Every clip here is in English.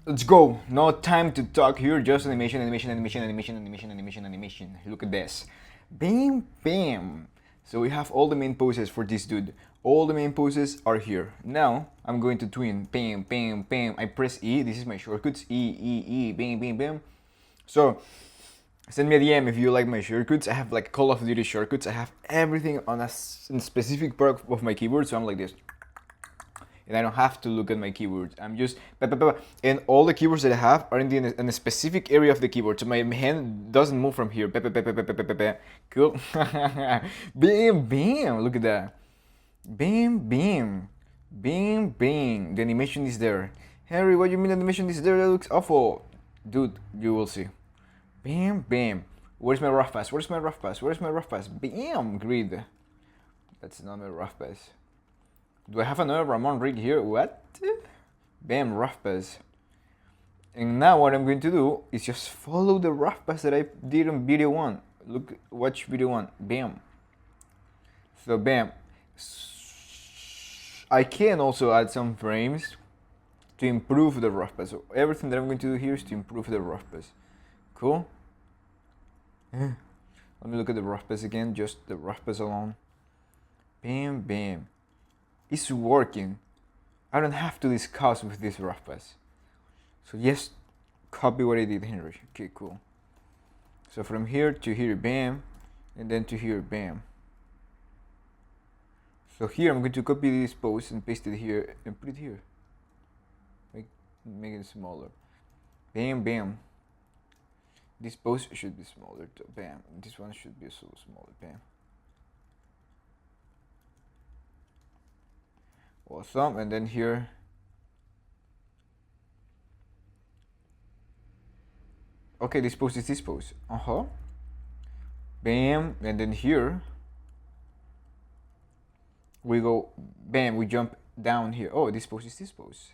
Let's go. No time to talk here. Just animation, animation, animation, animation, animation, animation, animation. Look at this. Bam, bam. So we have all the main poses for this dude. All the main poses are here. Now I'm going to twin. Bam, bam, bam. I press E. This is my shortcuts. E, E, E. Bam, bam, bam. So send me a DM if you like my shortcuts. I have like Call of Duty shortcuts. I have everything on a specific part of my keyboard. So I'm like this. And I don't have to look at my keyboards. I'm just and all the keyboards that I have are in a specific area of the keyboard, so my hand doesn't move from here. Cool. Bam, bam. Look at that. Bam, bam, bam, bam. The animation is there. Harry, what do you mean the animation is there? That looks awful, dude. You will see. Bam, bam. Where's my rough pass? Where's my rough pass? Where's my rough pass? Bam, grid. That's not my rough pass. Do I have another Ramon rig here? What? Bam, rough pass. And now what I'm going to do is just follow the rough pass that I did on video 1. Look, watch video 1. Bam. So bam. I can also add some frames to improve the rough pass. So everything that I'm going to do here is to improve the rough pass. Cool? Let me look at the rough pass again, just the rough pass alone. Bam, bam. It's working. I don't have to discuss with this rough pass. So just copy what I did, Henry. Okay, cool. So from here to here, bam, and then to here, bam. So here I'm going to copy this pose and paste it here and put it here. Make it smaller. Bam, bam. This pose should be smaller too. Bam. This one should be so smaller. Bam. Awesome, and then here okay, this pose is this pose. Bam, and then here we go bam, we jump down here. Oh, this pose is this pose.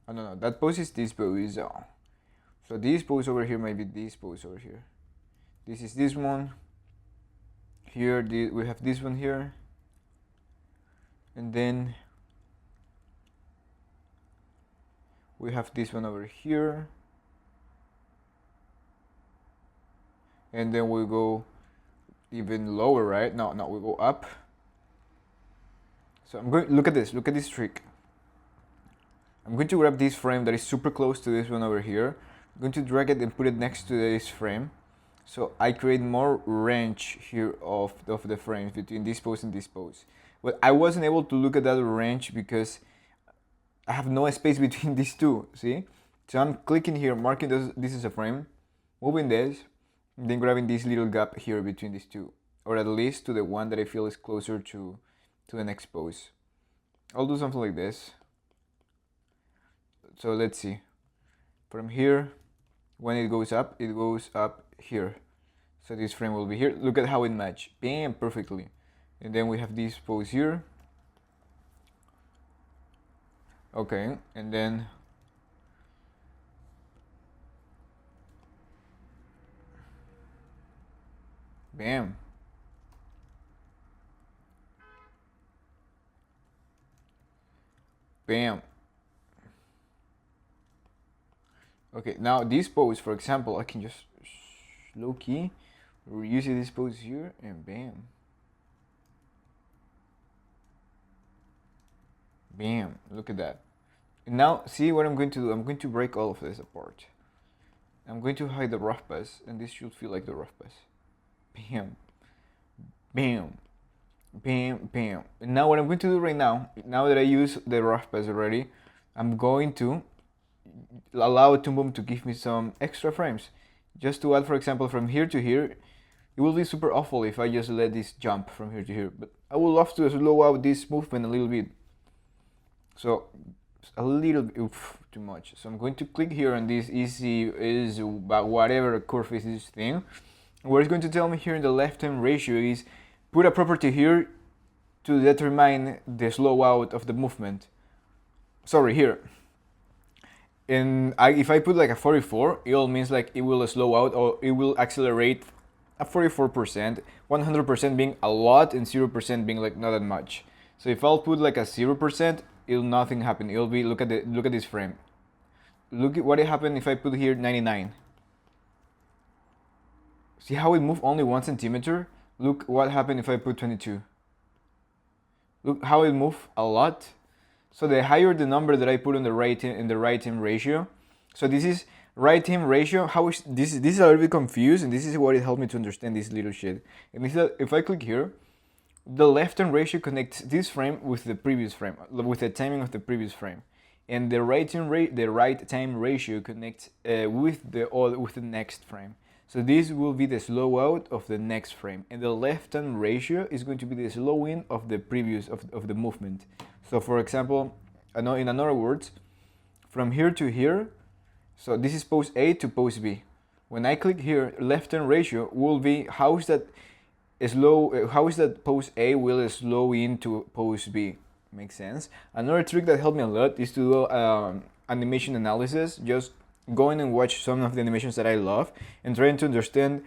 Oh no, that pose is this pose. Oh. So this pose over here might be this pose over here. This is this one. Here we have this one here. And then we have this one over here. And then we go even lower, right? No, we go up. So I'm going, look at this trick. I'm going to grab this frame that is super close to this one over here. I'm going to drag it and put it next to this frame. So I create more range here of the frames between this pose and this pose. But I wasn't able to look at that range because I have no space between these two, see? So I'm clicking here, marking this is a frame, moving this, and then grabbing this little gap here between these two. Or at least to the one that I feel is closer to the next pose. I'll do something like this. So let's see. From here, when it goes up here. So this frame will be here. Look at how it matches. Bam, perfectly. And then we have this pose here. Okay, and then bam. Bam. Okay, now this pose, for example, I can just low key reuse this pose here and bam. Bam, look at that. And now see what I'm going to do. I'm going to break all of this apart. I'm going to hide the rough pass, and this should feel like the rough pass. Bam, bam, bam, bam. And now what I'm going to do right now that I use the rough pass already, I'm going to allow Toon Boom to give me some extra frames. Just to add, for example, from here to here, it will be super awful if I just let this jump from here to here. But I would love to slow out this movement a little bit. So a little bit, too much. So I'm going to click here on this easy is whatever curve is this thing. What it's going to tell me here in the left hand ratio is put a property here to determine the slow out of the movement. Sorry, here. And if I put like a 44, it all means like it will slow out or it will accelerate at 44%, 100% being a lot and 0% being like not that much. So if I'll put like a 0%, it'll nothing happen. It'll be, look at this frame. Look at what it happened if I put here 99. See how it moved only 1 centimeter? Look what happened if I put 22. Look how it moved a lot. So the higher the number that I put in the right time ratio. So this is right time ratio. How is this? This is a little bit confused, and this is what it helped me to understand this little shit. And this is that if I click here, the left time ratio connects this frame with the previous frame, with the timing of the previous frame, and the right time ratio connects with the next frame. So this will be the slow out of the next frame, and the left time ratio is going to be the slow in of the previous of the movement. So for example, in other words, from here to here, so this is pose A to pose B. When I click here, left turn ratio will be how is that pose A will slow into pose B. Makes sense. Another trick that helped me a lot is to do animation analysis. Just going and watch some of the animations that I love and trying to understand.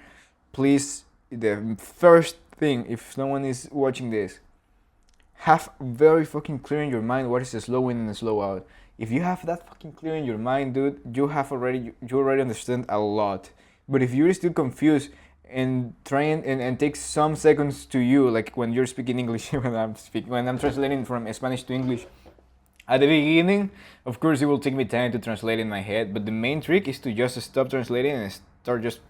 Please, the first thing, if someone is watching this, have very fucking clear in your mind what is a slow in and a slow out. If you have that fucking clear in your mind, dude, you already understand a lot. But if you're still confused and trying and takes some seconds to you, like when you're speaking English, when I'm translating from Spanish to English, at the beginning, of course, it will take me time to translate in my head. But the main trick is to just stop translating and start just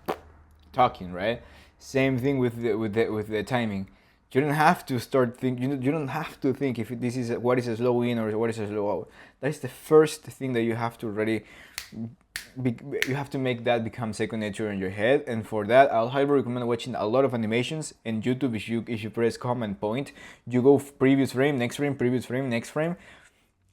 talking, right? Same thing with the timing. You don't have to start think. You don't have to think if this is what is a slow in or what is a slow out. That is the first thing that you have to already. You have to make that become second nature in your head, and for that, I'll highly recommend watching a lot of animations in YouTube. If you press command point, you go previous frame, next frame, previous frame, next frame,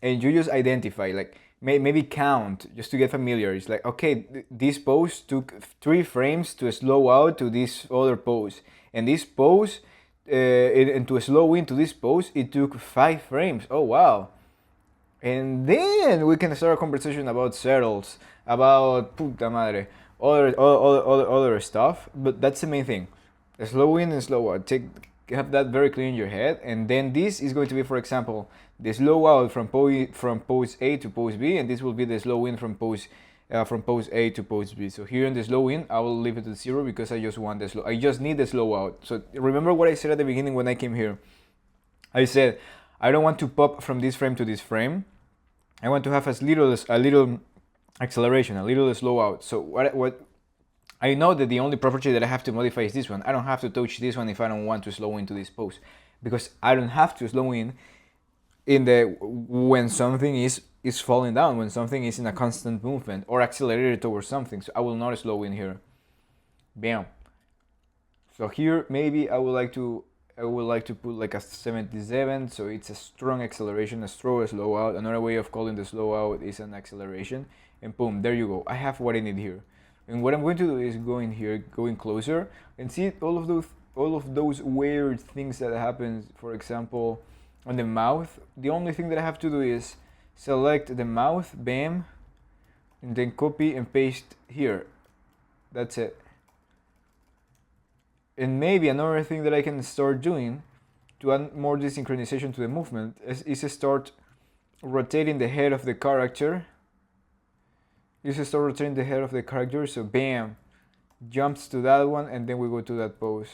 and you just identify, like maybe count just to get familiar. It's like, okay, this pose took 3 frames to slow out to this other pose, and this pose. And to slow into this pose, it took 5 frames. Oh wow! And then we can start a conversation about settles, about puta madre, other stuff. But that's the main thing: slow in and slow out. Have that very clear in your head, and then this is going to be, for example, the slow out from pose A to pose B, and this will be the slow in from pose A to pose B. So here in the slow in, I will leave it at 0 because I just need the slow out. So remember what I said at the beginning when I came here. I said I don't want to pop from this frame to this frame. I want to have a little acceleration, a little slow out. So what I know that the only property that I have to modify is this one. I don't have to touch this one if I don't want to slow into this pose, because I don't have to slow in when something is falling down, when something is in a constant movement or accelerated towards something. So I will not slow in here. Bam. So here maybe I would like to put like a 77, so it's a strong acceleration, a strong slow out. Another way of calling the slow out is an acceleration, and boom, there you go. I have what I need here. And what I'm going to do is go in here, going closer, and see all of those weird things that happen. For example, on the mouth, the only thing that I have to do is select the mouth, bam, and then copy and paste here. That's it. And maybe another thing that I can start doing to add more desynchronization to the movement is to start rotating the head of the character. So bam, jumps to that one, and then we go to that pose.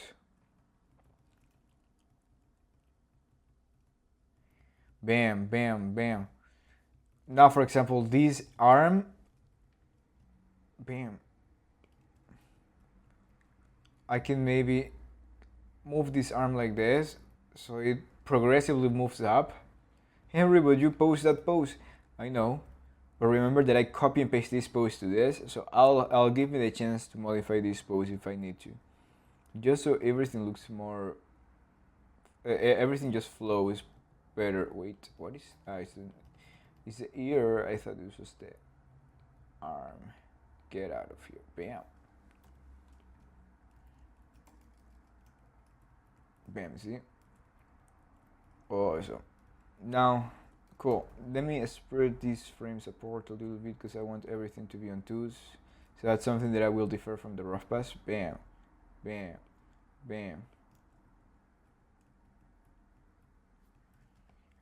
Bam, bam, bam. Now, for example, this arm, bam. I can maybe move this arm like this, so it progressively moves up. Henry, but you pose that pose. I know, but remember that I copy and paste this pose to this, so I'll give me the chance to modify this pose if I need to, just so everything looks more. Everything just flows better. Wait, what is? It's the ear. I thought this was the arm. Get out of here. Bam. Bam, see? Awesome. Now, cool. Let me spread these frames apart a little bit because I want everything to be on 2s. So that's something that I will differ from the rough pass. Bam, bam, bam.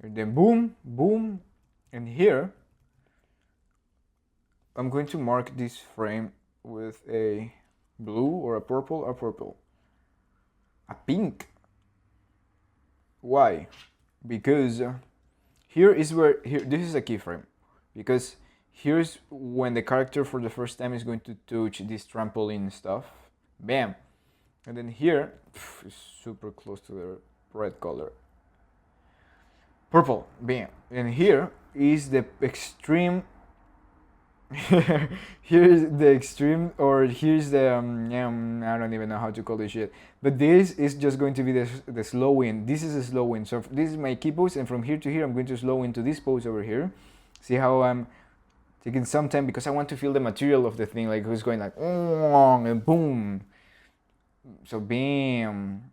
And then boom, boom, And here, I'm going to mark this frame with a blue or a purple, a pink. Why? Because here is where, this is a keyframe. Because here's when the character for the first time is going to touch this trampoline stuff. Bam! And then here, is super close to the red color. Purple, bam. And here is the extreme. Here's the extreme, or here's the I don't even know how to call this shit. But this is just going to be the slow in. This is a slow in. So this is my key pose, and from here to here, I'm going to slow into this pose over here. See how I'm taking some time because I want to feel the material of the thing, like who's going like and boom. So bam.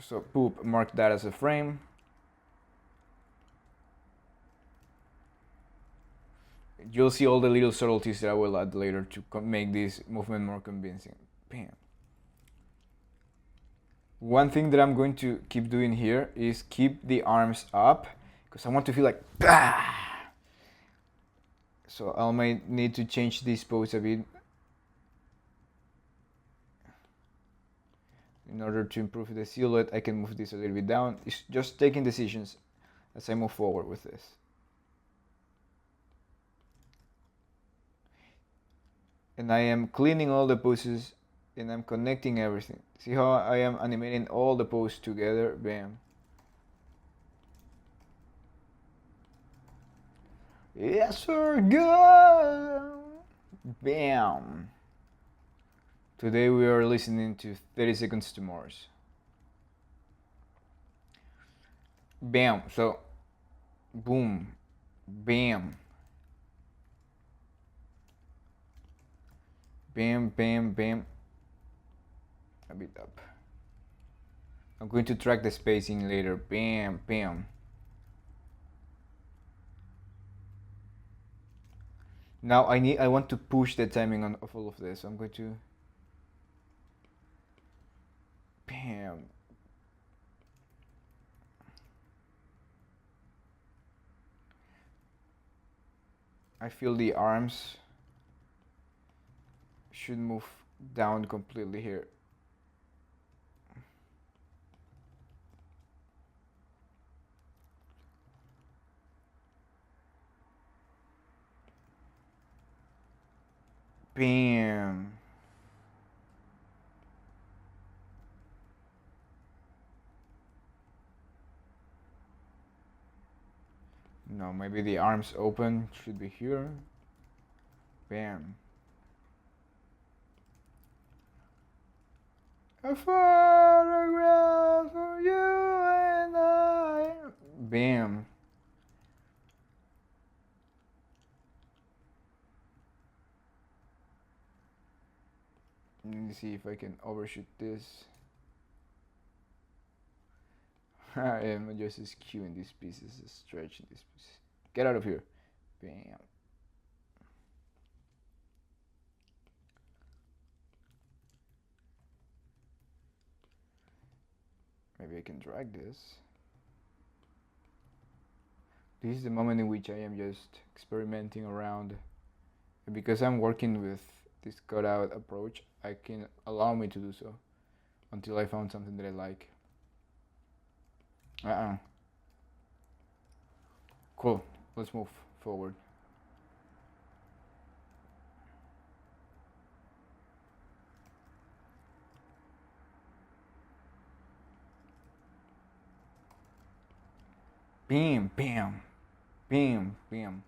So poop, mark that as a frame. You'll see all the little subtleties that I will add later to make this movement more convincing. Bam. One thing that I'm going to keep doing here is keep the arms up because I want to feel like bah! So I might need to change this pose a bit in order to improve the silhouette. I can move this a little bit down. It's just taking decisions as I move forward with this. And I am cleaning all the poses and I'm connecting everything. See how I am animating all the poses together? Bam. Yes sir, good! Bam. Today we are listening to 30 Seconds to Mars. Bam. So, boom. Bam. Bam, bam, bam. A bit up. I'm going to track the spacing later. Bam, bam. Now I want to push the timing of all of this. So I'm going to bam. I feel the arms should move down completely here. Bam. No, maybe the arms open should be here. Bam. A photograph of you and I. Bam. Let me see if I can overshoot this. I am just skewing these pieces, stretching this piece. Get out of here. Bam. Maybe I can drag this. This is the moment in which I am just experimenting around. And because I'm working with this cutout approach, I can allow me to do so until I found something that I like. Cool. Let's move forward. Bam, bam, bam, bam.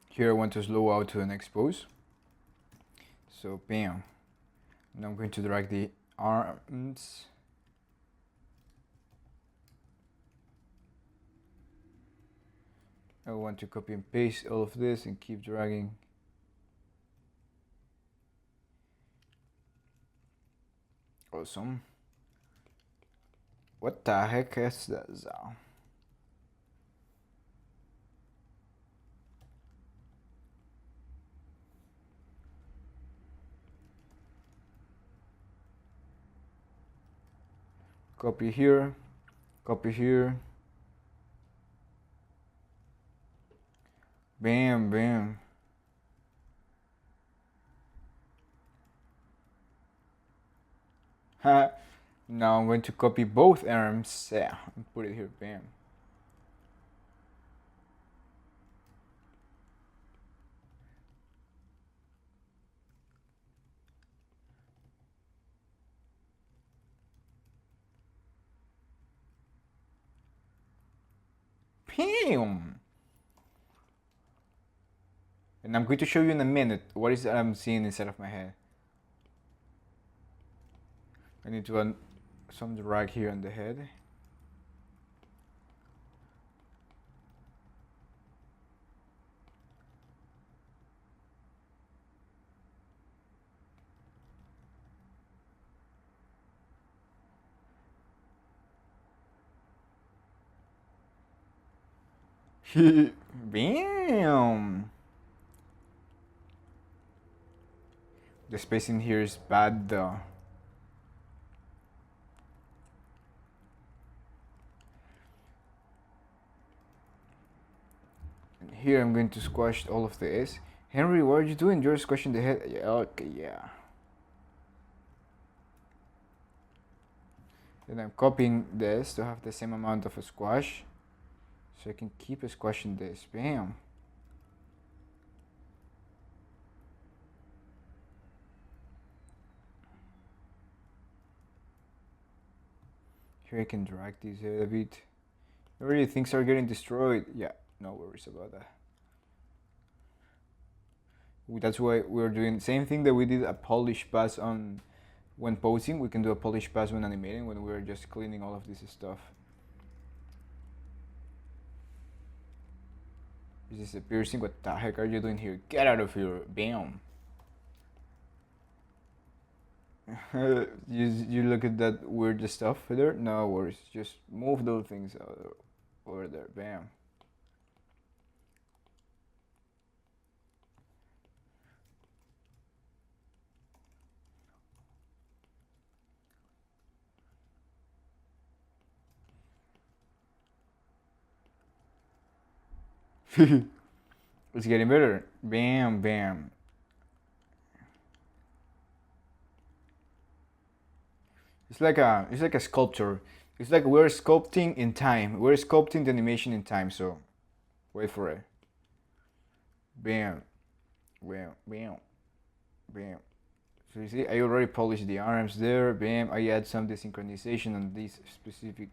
Here I want to slow out to the next pose. So bam. Now I'm going to drag the arms. I want to copy and paste all of this and keep dragging. Awesome. What the heck is this? Copy here, copy here. Bam, bam. Ha. Now I'm going to copy both arms, yeah, and put it here, bam. Bam! And I'm going to show you in a minute what is I'm seeing inside of my head. I need to run some drag here on the head. Bam! The spacing here is bad though. And here I'm going to squash all of the S. Henry, what are you doing? You're squashing the head. Yeah, okay, yeah. Then I'm copying this to have the same amount of a squash. So I can keep squashing this. Bam. Here I can drag this a bit. Already things are getting destroyed. Yeah, no worries about that. That's why we're doing the same thing that we did a polish pass on when posing. We can do a polish pass when animating, when we're just cleaning all of this stuff. This is a piercing. What the heck are you doing here? Get out of here. Bam. you look at that weird stuff there? No worries. Just move those things out over there. Bam. It's getting better. Bam, bam. It's like a sculpture. It's like we're sculpting in time. We're sculpting the animation in time. So, wait for it. Bam, bam, bam, bam. So you see, I already polished the arms there. Bam. I add some desynchronization on this specific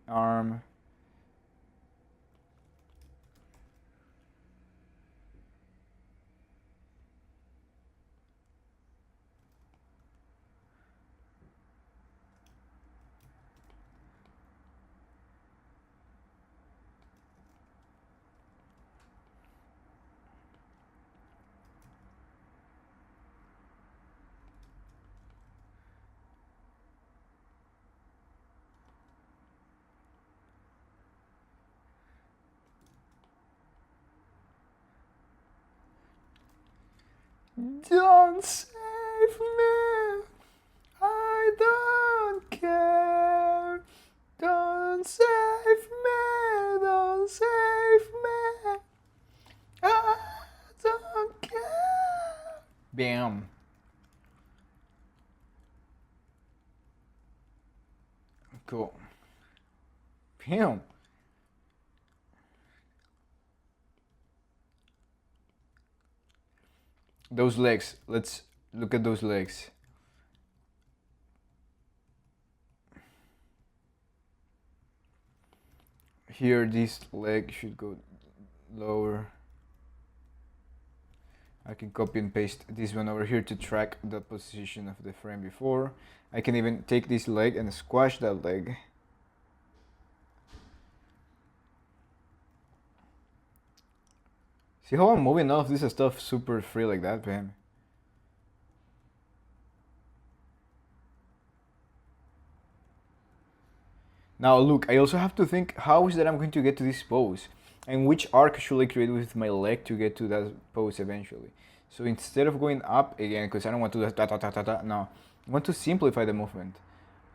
arm. Don't save me. I don't care. Don't save me. Don't save me. I don't care. Bam. Cool. Bam. Those legs. Let's look at those legs. Here, this leg should go lower. I can copy and paste this one over here to track the position of the frame before. I can even take this leg and squash that leg. See how I'm moving all of this stuff super free like that, bam. Now look, I also have to think how is that I'm going to get to this pose, and which arc should I create with my leg to get to that pose eventually. So instead of going up again, because I don't want to do that, no, I want to simplify the movement.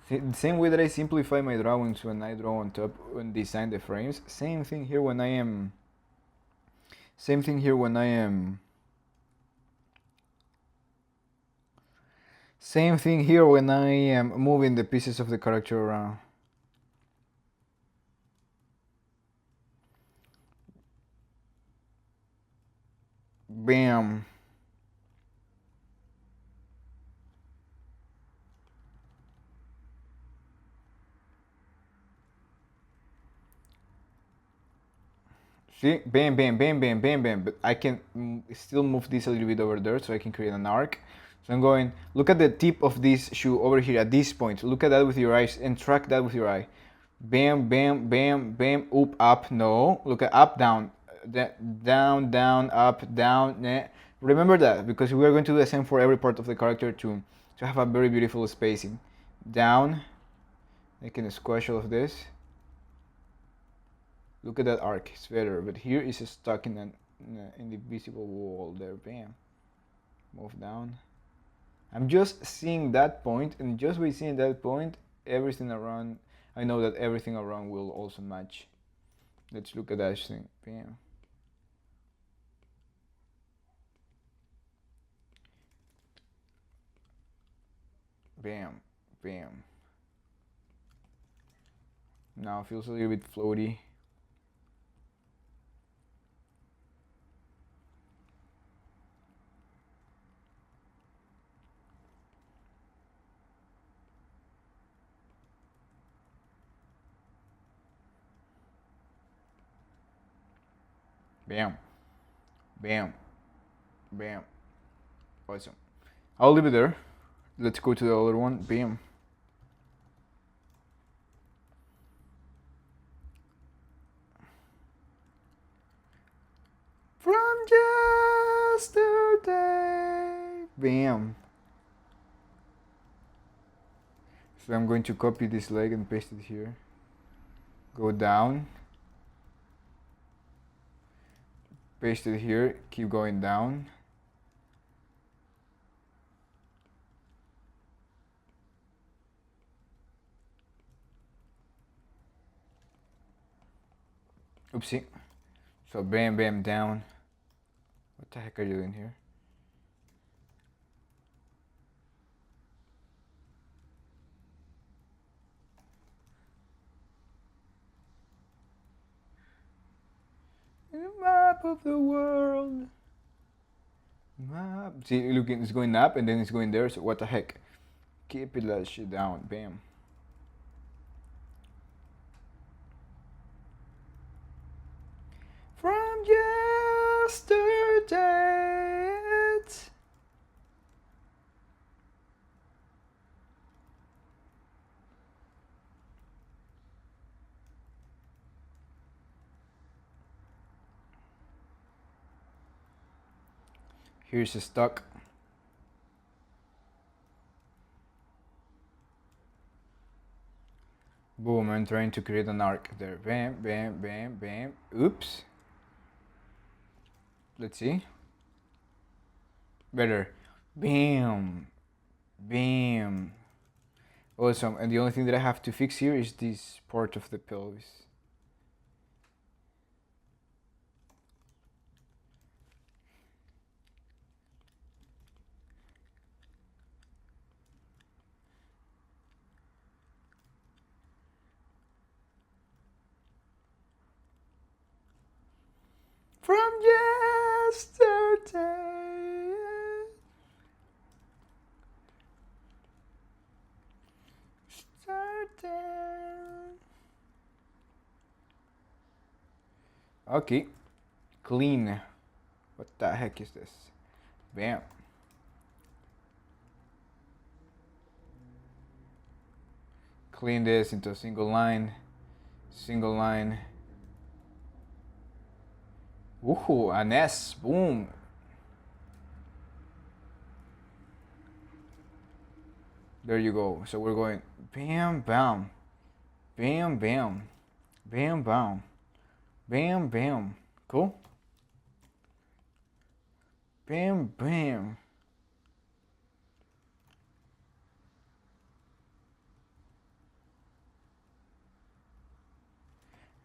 The same way that I simplify my drawings when I draw on top and design the frames, same thing here when I am. Same thing here when I am. Same thing here when I am moving the pieces of the character around. Bam. See, bam, bam, bam, bam, bam, bam. But I can still move this a little bit over there so I can create an arc. So I'm going, look at the tip of this shoe over here at this point. Look at that with your eyes and track that with your eye. Bam, bam, bam, bam, up, no. Look at up, down, down, down, up, down. Remember that because we are going to do the same for every part of the character to have a very beautiful spacing. Down, making a squash of this. Look at that arc, it's better, but here is stuck in an invisible wall there, bam. Move down. I'm just seeing that point, and just by seeing that point, everything around, I know that everything around will also match. Let's look at that thing, bam. Bam, bam. Now it feels a little bit floaty. Bam, bam, bam. Awesome. I'll leave it there. Let's go to the other one. Bam. From yesterday. Bam. So I'm going to copy this leg and paste it here. Go down. Paste it here. Keep going down. Oopsie. So bam, bam, down. What the heck are you doing here? In the map of the world. Map. See, look, it's going up and then it's going there. So what the heck? Keep it that shit down. Bam. From yesterday. Here's a stock. Boom, I'm trying to create an arc there. Bam, bam, bam, bam. Oops. Let's see. Better. Bam. Bam. Awesome. And the only thing that I have to fix here is this part of the pelvis. From yesterday. Okay. Clean. What the heck is this? Bam. Clean this into a single line. Single line. Ooh, an S. Boom. There you go. So we're going bam, bam, bam, bam, bam, bam, bam, bam. Cool. Bam, bam.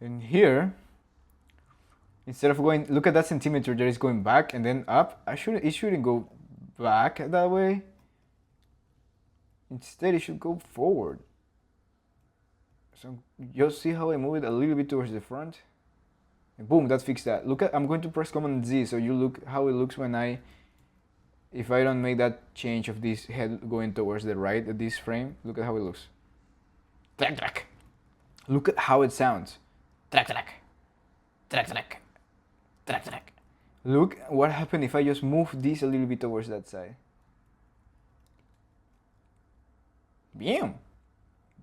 And here, instead of going, look at that centimeter that is going back and then up. It shouldn't go back that way. Instead, it should go forward. So you'll see how I move it a little bit towards the front. And boom, that fixed that. Look at, I'm going to press Command Z so you look how it looks if I don't make that change of this head going towards the right of this frame. Look at how it looks. Track, track. Look at how it sounds. Track, track. Track, track. Track, track. Look what happened if I just move this a little bit towards that side. Bam.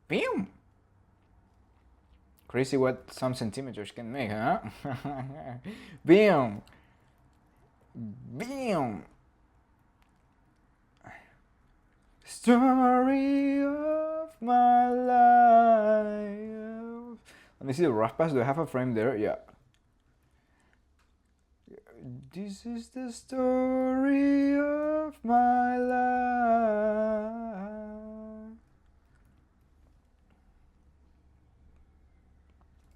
Bam. Crazy what some centimeters can make, huh? Bam! Bam! Story of my life. Let me see the rough pass. Do I have a frame there? Yeah. This is the story of my life.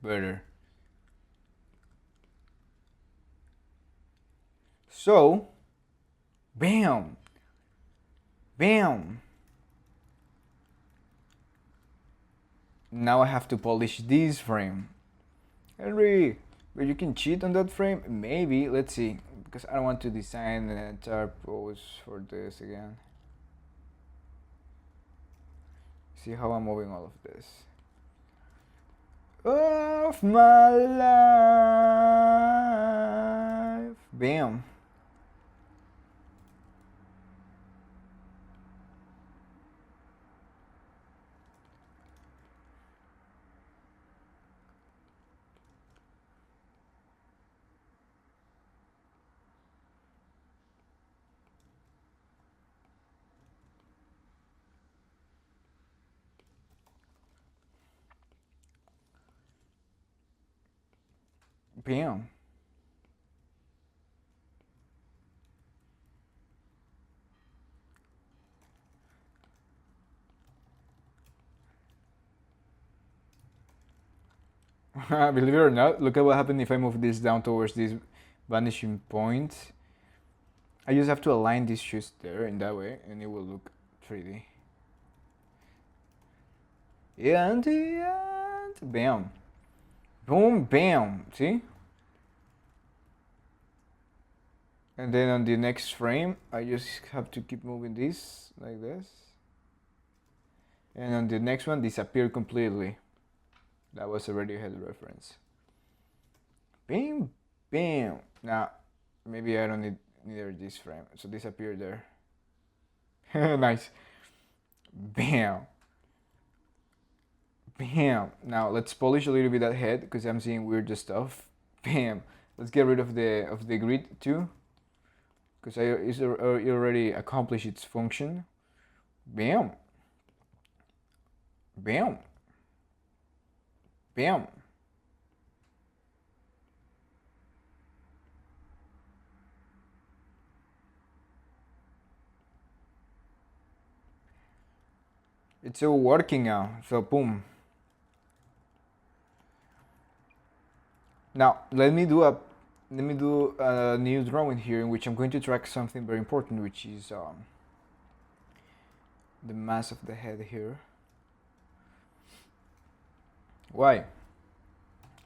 Better. So, bam, bam. Now I have to polish this frame. Henry, but you can cheat on that frame? Maybe, let's see. Because I don't want to design an entire pose for this again. See how I'm moving all of this. Of my life. Bam. Bam. Believe it or not, look at what happened if I move this down towards this vanishing point. I just have to align these shoes there in that way and it will look 3D. And the end. Bam. Boom, bam. See? And then on the next frame, I just have to keep moving this like this. And on the next one, disappear completely. That was a Radiohead reference. Bam, bam. Now, maybe I don't need neither this frame. So disappear there. Nice. Bam. Bam. Now let's polish a little bit that head because I'm seeing weird stuff. Bam. Let's get rid of the grid too, because it already accomplished its function. Bam. Bam. Bam. It's all working now. So boom. Now let me do a new drawing here in which I'm going to track something very important, which is the mass of the head here. Why?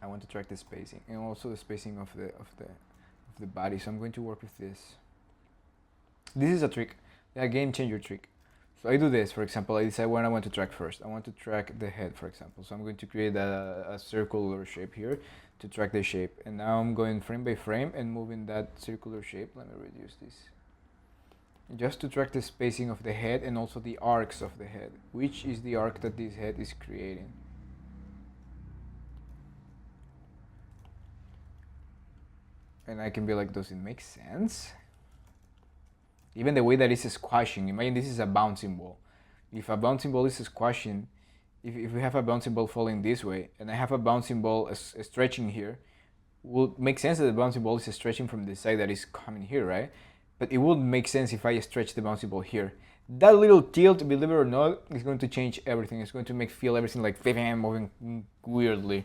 I want to track the spacing and also the spacing of the body. So I'm going to work with this. This is a trick, a game changer trick. So I do this, for example, I decide what I want to track first. I want to track the head, for example. So I'm going to create a circular shape here to track the shape. And now I'm going frame by frame and moving that circular shape. Let me reduce this. Just to track the spacing of the head and also the arcs of the head. Which is the arc that this head is creating. And I can be like, does it make sense? Even the way that it's squashing, imagine this is a bouncing ball. If a bouncing ball is squashing, if we have a bouncing ball falling this way, and I have a bouncing ball stretching here, would make sense that the bouncing ball is stretching from the side that is coming here, right? But it would make sense if I stretch the bouncing ball here. That little tilt, believe it or not, is going to change everything. It's going to make feel everything like moving weirdly.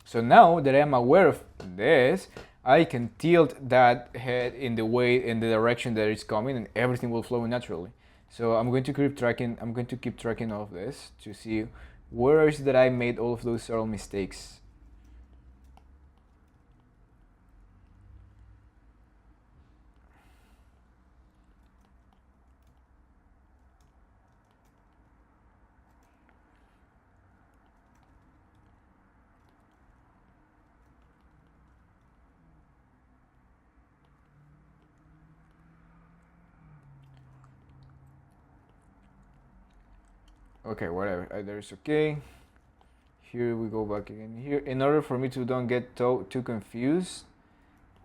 So now that I'm aware of this, I can tilt that head in the way, in the direction that it's coming, and everything will flow naturally. So I'm going to keep tracking. I'm going to keep tracking all of this to see where is that I made all of those subtle mistakes. Okay, whatever. There's okay. Here we go back again. Here, in order for me to don't get too confused,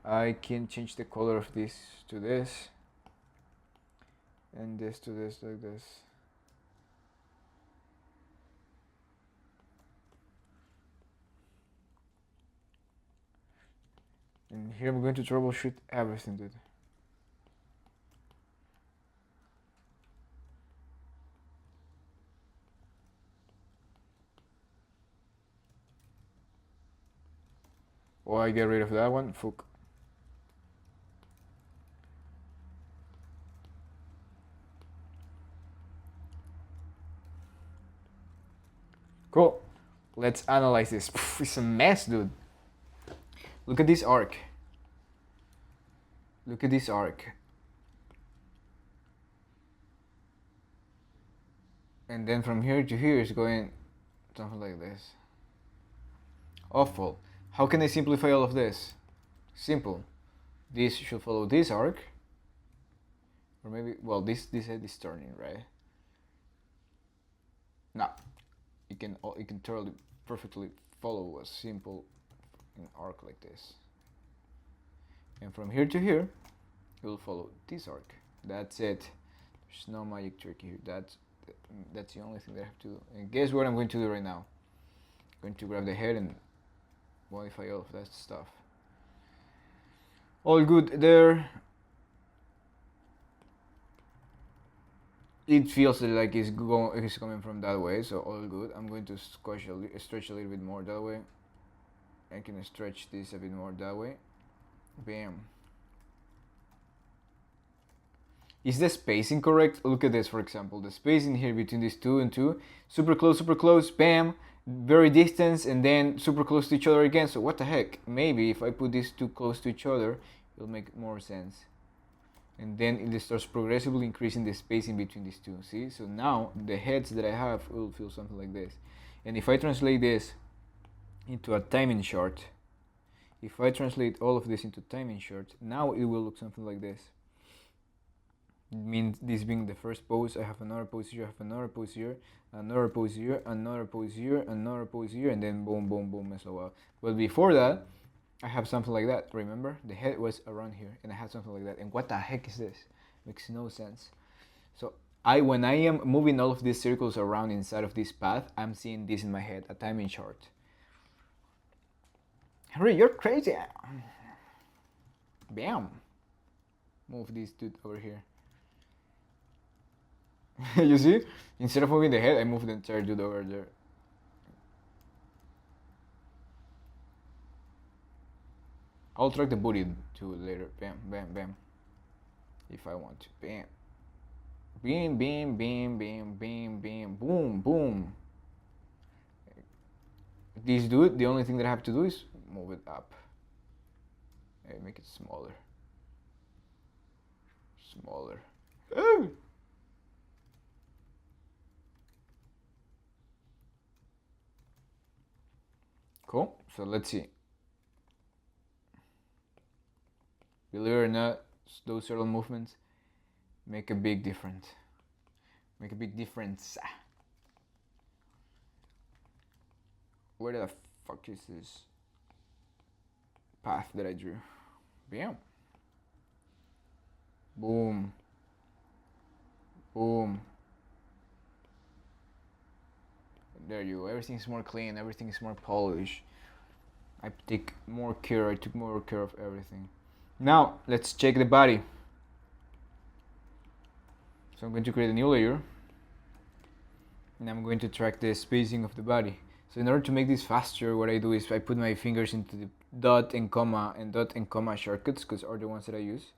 I can change the color of this to this, and this to this, like this. And here I'm going to troubleshoot everything, dude. Oh, I get rid of that one. Fuck. Cool. Let's analyze this. It's a mess, dude. Look at this arc. Look at this arc. And then from here to here is going something like this. Awful. How can I simplify all of this? Simple. This should follow this arc. Or maybe, well, this head is turning, right? No. You can totally perfectly follow a simple arc like this. And from here to here, it will follow this arc. That's it. There's no magic trick here. That's the only thing that I have to do. And guess what I'm going to do right now? I'm going to grab the head and modify all of that stuff. All good there. It feels like it's coming from that way, so all good. I'm going to stretch a little bit more that way. I can stretch this a bit more that way. Bam. Is the spacing correct? Look at this, for example. The spacing here between these 2 and 2, super close, bam, very distant, and then super close to each other again. So what the heck? Maybe if I put these 2 close to each other, it'll make more sense. And then it starts progressively increasing the spacing between these 2. See? So now the heads that I have will feel something like this. And if I translate this into a timing chart, if I translate all of this into timing charts, now it will look something like this. It means this being the first pose, I have another pose here, I have another pose here, another pose here, another pose here, another pose here, and then boom, boom, boom, and so on. But before that, I have something like that. Remember, the head was around here, and I had something like that. And what the heck is this? Makes no sense. So when I am moving all of these circles around inside of this path, I'm seeing this in my head, a timing chart. Henry, you're crazy. Bam. Move this dude over here. You see? Instead of moving the head, I move the entire dude over there. I'll track the booty too later. Bam, bam, bam. If I want to. Bam. Bam, bam, bam, bam, bam, bam. Boom, boom. This dude, the only thing that I have to do is move it up. And make it smaller. Smaller. Oh! Cool. So let's see. Believe it or not, those subtle movements make a big difference. Make a big difference. Where the fuck is this path that I drew? Bam. Boom. Boom. There you go. Everything's more clean. Everything's more polished. I take more care. I took more care of everything. Now let's check the body. So I'm going to create a new layer, and I'm going to track the spacing of the body. So in order to make this faster, what I do is I put my fingers into the dot and comma shortcuts, because are the ones that I use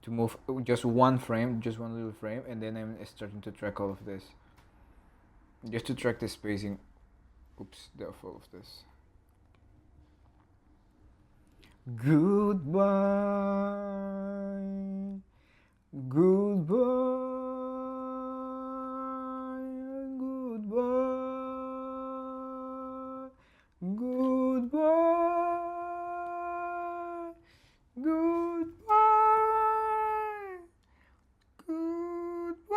to move just one frame, just one little frame, and then I'm starting to track all of this, just to track the spacing. Oops, the all of this. Goodbye, goodbye, goodbye, goodbye, goodbye, goodbye.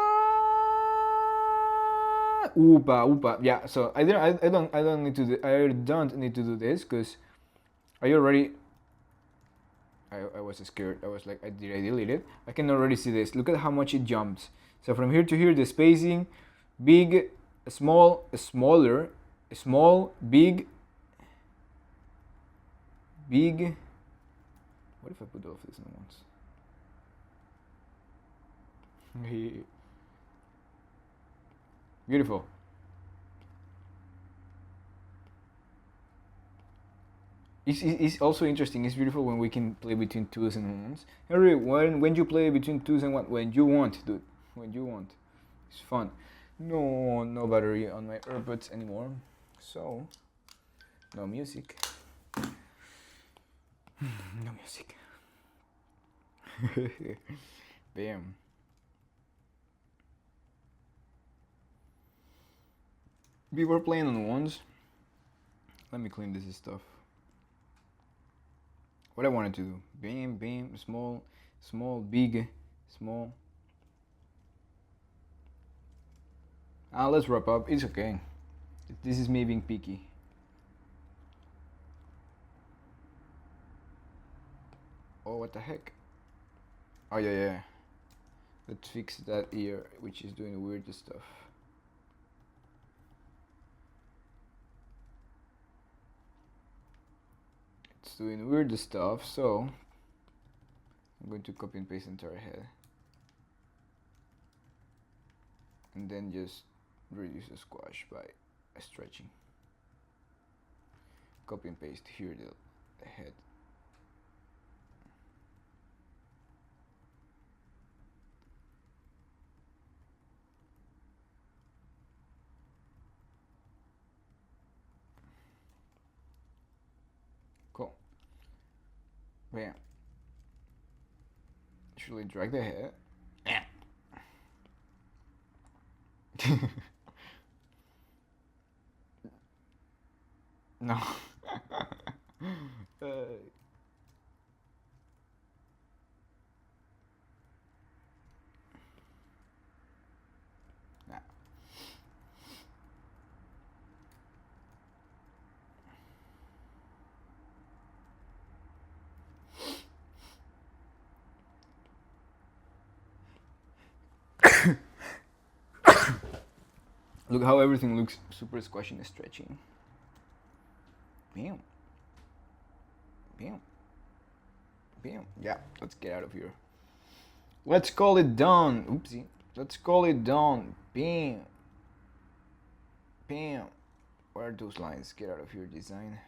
Oopa, oopa. Yeah. So I don't need to do this because I already. I was scared. I was like, did I delete it? I can already see this. Look at how much it jumps. So from here to here, the spacing, big, small, smaller, small, big, big. What if I put all of this in once? Beautiful. It's also interesting. It's beautiful when we can play between twos and ones. Henry, when you play between twos and one, when you want, dude, when you want, it's fun. No battery on my earbuds anymore, so no music. No music. Bam. We were playing on ones. Let me clean this stuff. What I wanted to do. Bam, bam, small, small, big, small. Let's wrap up. It's okay. This is me being picky. Oh, what the heck? Oh, yeah. Let's fix that ear, which is doing weird stuff. It's doing weird stuff, so I'm going to copy and paste the entire head. And then just reduce the squash by stretching. Copy and paste here the head. Cool. Bam. Actually drag the head. No. Look how everything looks super squashy and stretching. Bam. Bam. Bam. Yeah, let's get out of here. Let's call it done. Oopsie. Let's call it done. Bam. Bam. Where are those lines? Get out of here, design.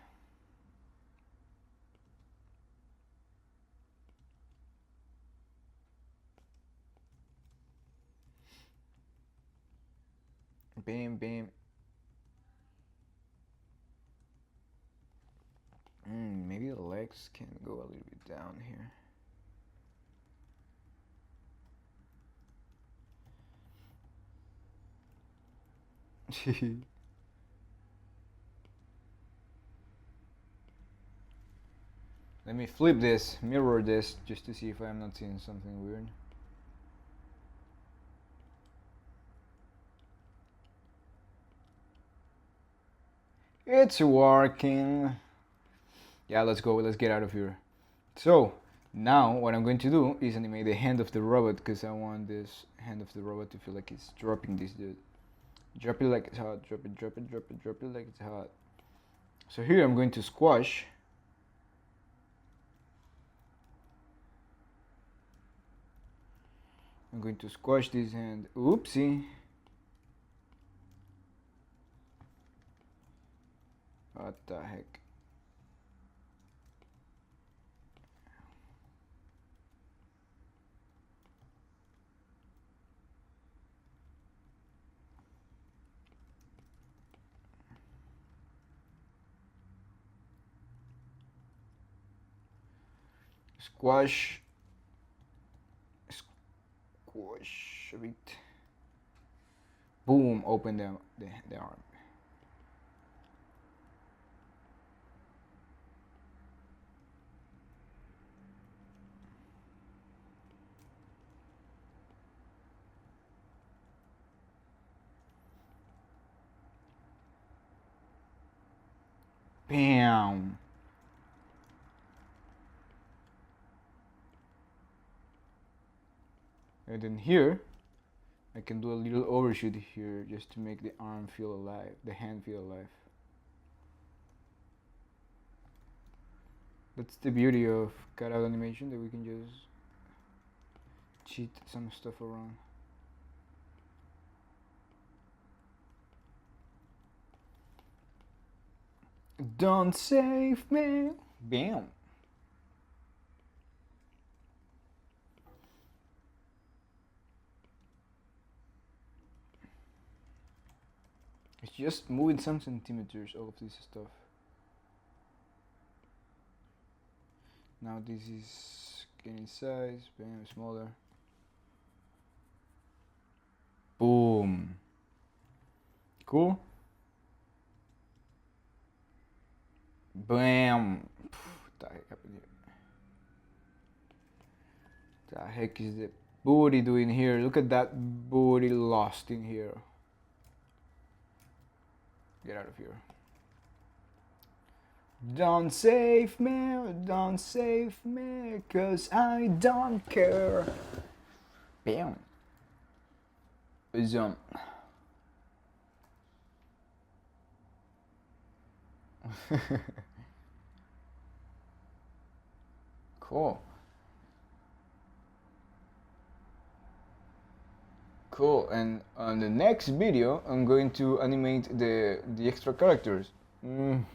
Bam, bam. Maybe the legs can go a little bit down here. Let me flip this, mirror this, just to see if I'm not seeing something weird. It's working. Yeah, let's go. Let's get out of here. So, Now what I'm going to do is animate the hand of the robot, because I want this hand of the robot to feel like it's dropping this dude. Drop it like it's hot, drop it, drop it, drop it, drop it like it's hot. So here I'm going to squash. I'm going to squash this hand. Oopsie. What the heck? Squash. Squash a bit. Boom, open the arm. Bam. And then here, I can do a little overshoot here just to make the arm feel alive, the hand feel alive. That's the beauty of cutout animation, that we can just cheat some stuff around. Don't save me. Bam. It's just moving some centimeters, all of this stuff. Now this is getting size, bam, smaller. Boom. Cool. Bam. What the heck happened here? The heck is the booty doing here? Look at that booty lost in here. Get out of here. Don't save me, cause I don't care. Bam. Zoom. Cool. Cool, and on the next video I'm going to animate the extra characters. I'm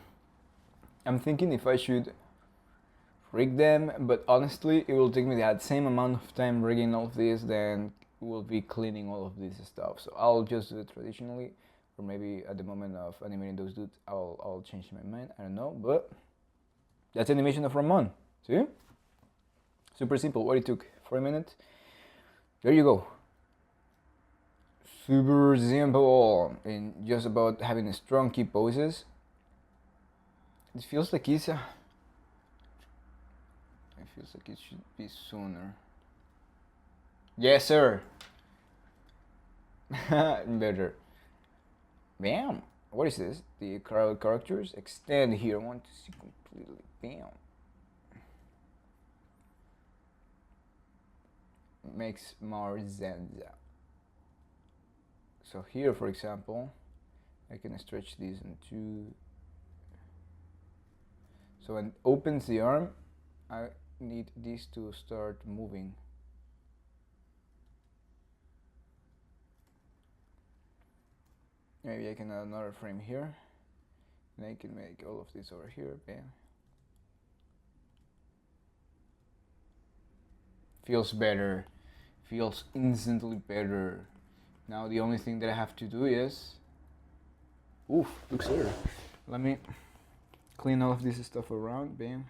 thinking if I should rig them, but honestly it will take me that same amount of time rigging all of this than we'll be cleaning all of this stuff. So I'll just do it traditionally, or maybe at the moment of animating those dudes I'll change my mind, I don't know, but that's animation of Ramon. See? Super simple. What it took? 4 minutes. There you go. Super simple, and just about having strong key poses. It feels like it feels like it should be sooner. Yes, sir. Better. Bam. What is this? The characters extend here. I want to see completely. Bam. Makes more sense. So here, for example, I can stretch this into. So when it opens the arm, I need this to start moving. Maybe I can add another frame here, and I can make all of this over here. Bam. Feels better. Feels instantly better. Now the only thing that I have to do is, oof, looks better. Let me clean all of this stuff around. Bam.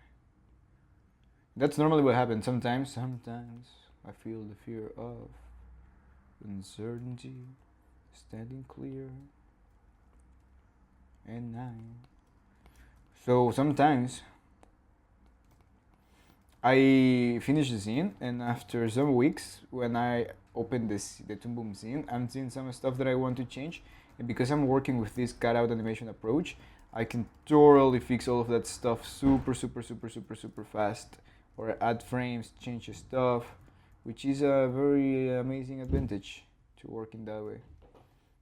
That's normally what happens. Sometimes I feel the fear of uncertainty, standing clear and nine. So sometimes I finish the scene, and after some weeks, when I open the Toon Boom scene, I'm seeing some stuff that I want to change, and because I'm working with this cutout animation approach, I can totally fix all of that stuff super fast or add frames, change stuff, which is a very amazing advantage to work in that way.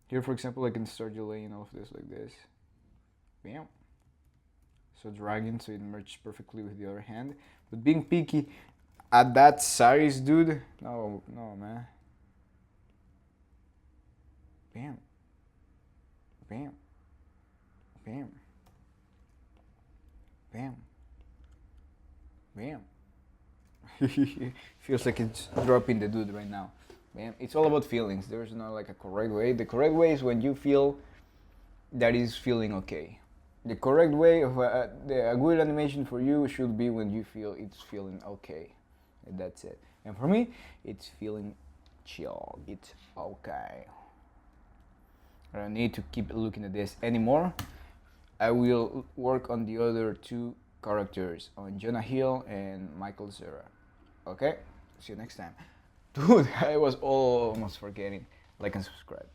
Here, for example, I can start delaying all of this like this. Bam. So dragging so it merges perfectly with the other hand. But being picky at that size, dude, no, man. Bam. Bam. Bam. Bam. Bam. Feels like it's dropping the dude right now. Man, it's all about feelings. There's not like a correct way. The correct way is when you feel that is feeling okay. The correct way of a good animation for you should be when you feel it's feeling okay. And that's it. And for me, it's feeling chill. It's okay. I don't need to keep looking at this anymore. I will work on the other two characters, on Jonah Hill and Michael Cera. Okay? See you next time. Dude, I was almost forgetting. Like and subscribe.